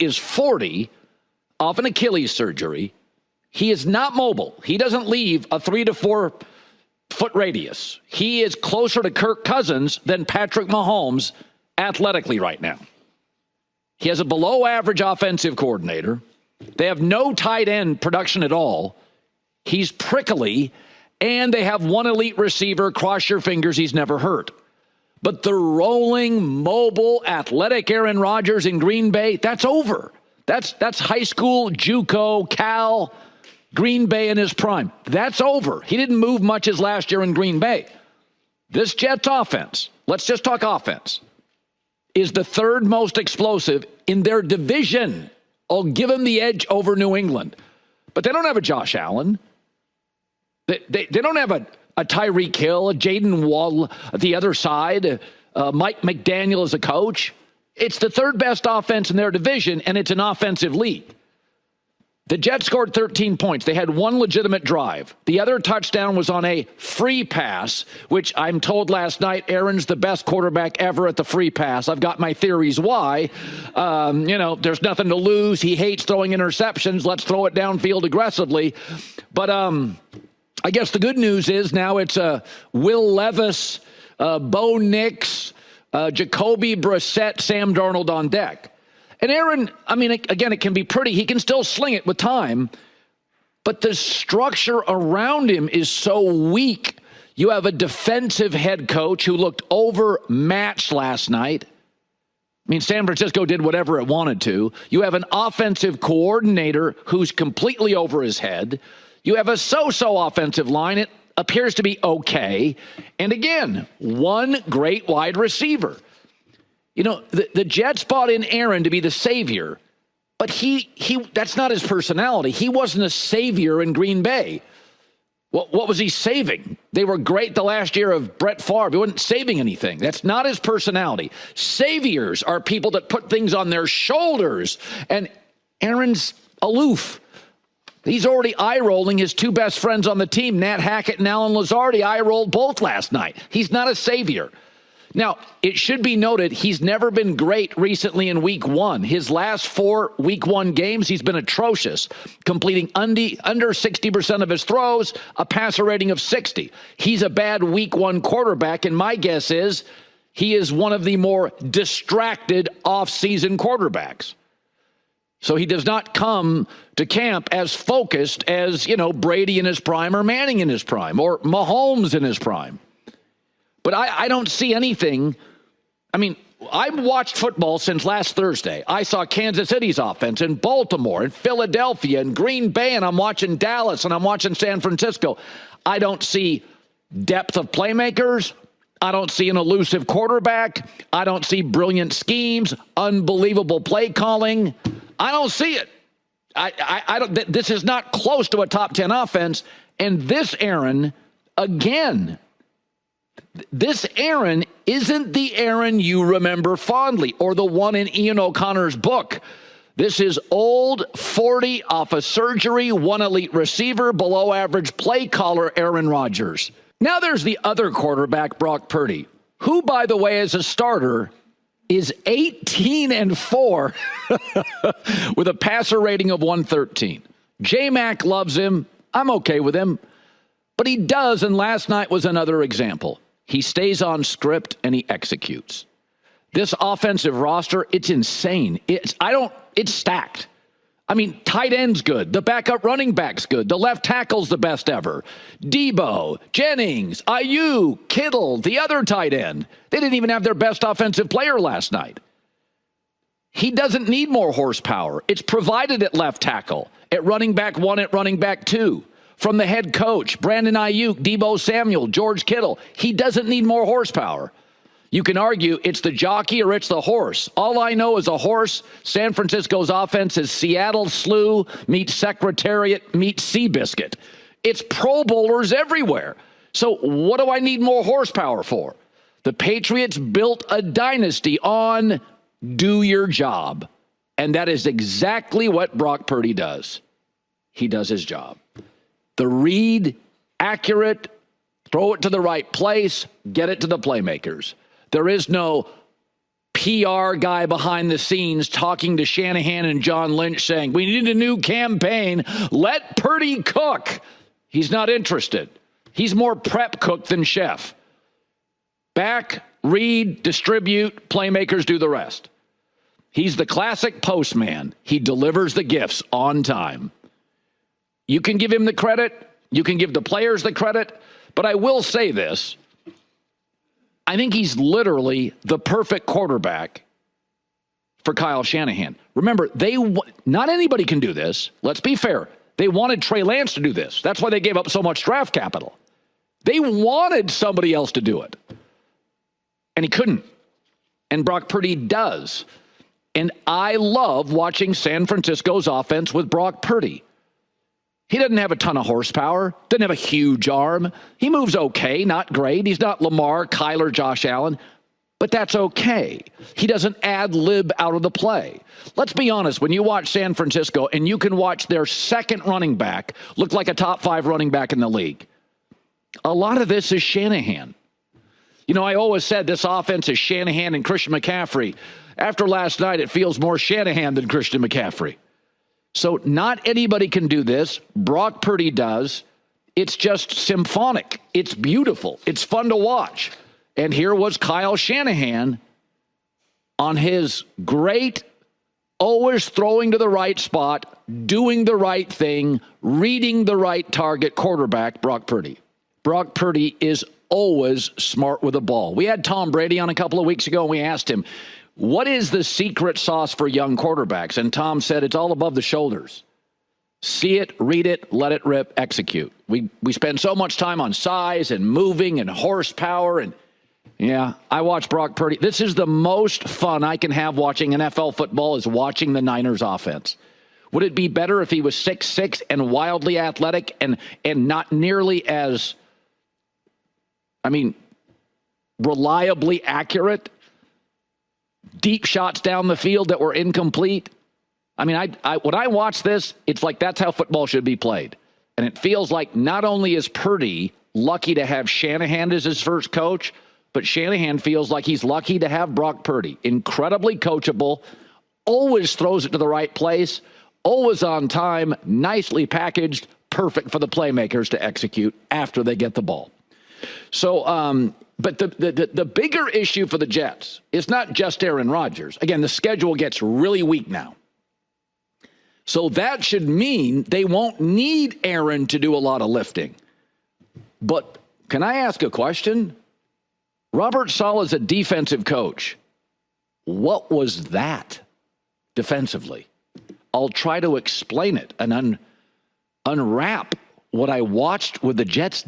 is 40 off an Achilles surgery. He is not mobile. He doesn't leave a 3 to 4 foot radius. He is closer to Kirk Cousins than Patrick Mahomes athletically right now. He has a below average offensive coordinator. They have no tight end production at all. He's prickly, and they have one elite receiver. Cross your fingers, he's never hurt. But the rolling, mobile, athletic Aaron Rodgers in Green Bay, that's over. That's high school, JUCO, Cal, Green Bay in his prime. That's over. He didn't move much as last year in Green Bay. This Jets offense, let's just talk offense, is the third most explosive in their division. I'll give him the edge over New England. But they don't have a Josh Allen. They don't have a Tyreek Hill, a Jaden Wall at the other side, Mike McDaniel as a coach. It's the third best offense in their division, and it's an offensive league. The Jets scored 13 points. They had one legitimate drive. The other touchdown was on a free pass, which I'm told last night Aaron's the best quarterback ever at the free pass. I've got my theories why. There's nothing to lose. He hates throwing interceptions. Let's throw it downfield aggressively. But I guess the good news is now it's Will Levis, Bo Nix, Jacoby Brissett, Sam Darnold on deck. And Aaron, again, it can be pretty. He can still sling it with time. But the structure around him is so weak. You have a defensive head coach who looked overmatched last night. San Francisco did whatever it wanted to. You have an offensive coordinator who's completely over his head. You have a so-so offensive line. It appears to be okay. And again, one great wide receiver. The Jets bought in Aaron to be the savior, but he that's not his personality. He wasn't a savior in Green Bay. What was he saving? They were great the last year of Brett Favre. He wasn't saving anything. That's not his personality. Saviors are people that put things on their shoulders, and Aaron's aloof. He's already eye-rolling his two best friends on the team, Nat Hackett and Alan Lazardi, eye-rolled both last night. He's not a savior. Now, it should be noted, he's never been great recently in week one. His last 4 week one games, he's been atrocious, completing under 60% of his throws, a passer rating of 60. He's a bad week one quarterback, and my guess is he is one of the more distracted off-season quarterbacks. So he does not come to camp as focused as, Brady in his prime or Manning in his prime or Mahomes in his prime. But I don't see anything. I've watched football since last Thursday. I saw Kansas City's offense and Baltimore and Philadelphia and Green Bay, and I'm watching Dallas and I'm watching San Francisco. I don't see depth of playmakers. I don't see an elusive quarterback. I don't see brilliant schemes, unbelievable play calling. I don't see it. I don't. This is not close to a top 10 offense. And this Aaron, again, this Aaron isn't the Aaron you remember fondly or the one in Ian O'Connor's book. This is old, 40 off a surgery, one elite receiver, below average play caller Aaron Rodgers. Now there's the other quarterback, Brock Purdy, who, by the way, as a starter, is 18-4 with a passer rating of 113. J-Mac loves him. I'm okay with him. But he does, and last night was another example. He stays on script and he executes. This offensive roster, it's insane. It's stacked. Tight end's good. The backup running back's good. The left tackle's the best ever. Debo, Jennings, Ayuk, Kittle, the other tight end. They didn't even have their best offensive player last night. He doesn't need more horsepower. It's provided at left tackle, at running back 1, at running back 2. From the head coach, Brandon Ayuk, Debo Samuel, George Kittle. He doesn't need more horsepower. You can argue it's the jockey or it's the horse. All I know is a horse. San Francisco's offense is Seattle Slew meets Secretariat meets Seabiscuit. It's Pro Bowlers everywhere. So what do I need more horsepower for? The Patriots built a dynasty on do your job. And that is exactly what Brock Purdy does. He does his job. The read, accurate, throw it to the right place, get it to the playmakers. There is no PR guy behind the scenes talking to Shanahan and John Lynch saying, we need a new campaign. Let Purdy cook. He's not interested. He's more prep cook than chef. Back, read, distribute, playmakers do the rest. He's the classic postman. He delivers the gifts on time. You can give him the credit. You can give the players the credit. But I will say this. I think he's literally the perfect quarterback for Kyle Shanahan. Remember, not anybody can do this. Let's be fair. They wanted Trey Lance to do this. That's why they gave up so much draft capital. They wanted somebody else to do it. And he couldn't. And Brock Purdy does. And I love watching San Francisco's offense with Brock Purdy. He doesn't have a ton of horsepower, doesn't have a huge arm. He moves okay, not great. He's not Lamar, Kyler, Josh Allen, but that's okay. He doesn't ad-lib out of the play. Let's be honest, when you watch San Francisco and you can watch their second running back look like a top 5 running back in the league, a lot of this is Shanahan. You know, I always said this offense is Shanahan and Christian McCaffrey. After last night, it feels more Shanahan than Christian McCaffrey. So not anybody can do this. Brock Purdy does. It's just symphonic. It's beautiful. It's fun to watch. And here was Kyle Shanahan on his great, always throwing to the right spot, doing the right thing, reading the right target quarterback, Brock Purdy. Brock Purdy is always smart with the ball. We had Tom Brady on a couple of weeks ago, and we asked him, what is the secret sauce for young quarterbacks? And Tom said it's all above the shoulders. See it, read it, let it rip, execute. We spend so much time on size and moving and horsepower. And yeah, I watch Brock Purdy. This is the most fun I can have watching NFL football is watching the Niners offense. Would it be better if he was 6'6" and wildly athletic and not nearly as, reliably accurate? Deep shots down the field that were incomplete. When I watch this, it's like that's how football should be played. And it feels like not only is Purdy lucky to have Shanahan as his first coach, but Shanahan feels like he's lucky to have Brock Purdy. Incredibly coachable, always throws it to the right place, always on time, nicely packaged, perfect for the playmakers to execute after they get the ball. So, but the bigger issue for the Jets is not just Aaron Rodgers. Again, the schedule gets really weak now. So that should mean they won't need Aaron to do a lot of lifting. But can I ask a question? Robert Saleh is a defensive coach. What was that defensively? I'll try to explain it and unwrap what I watched with the Jets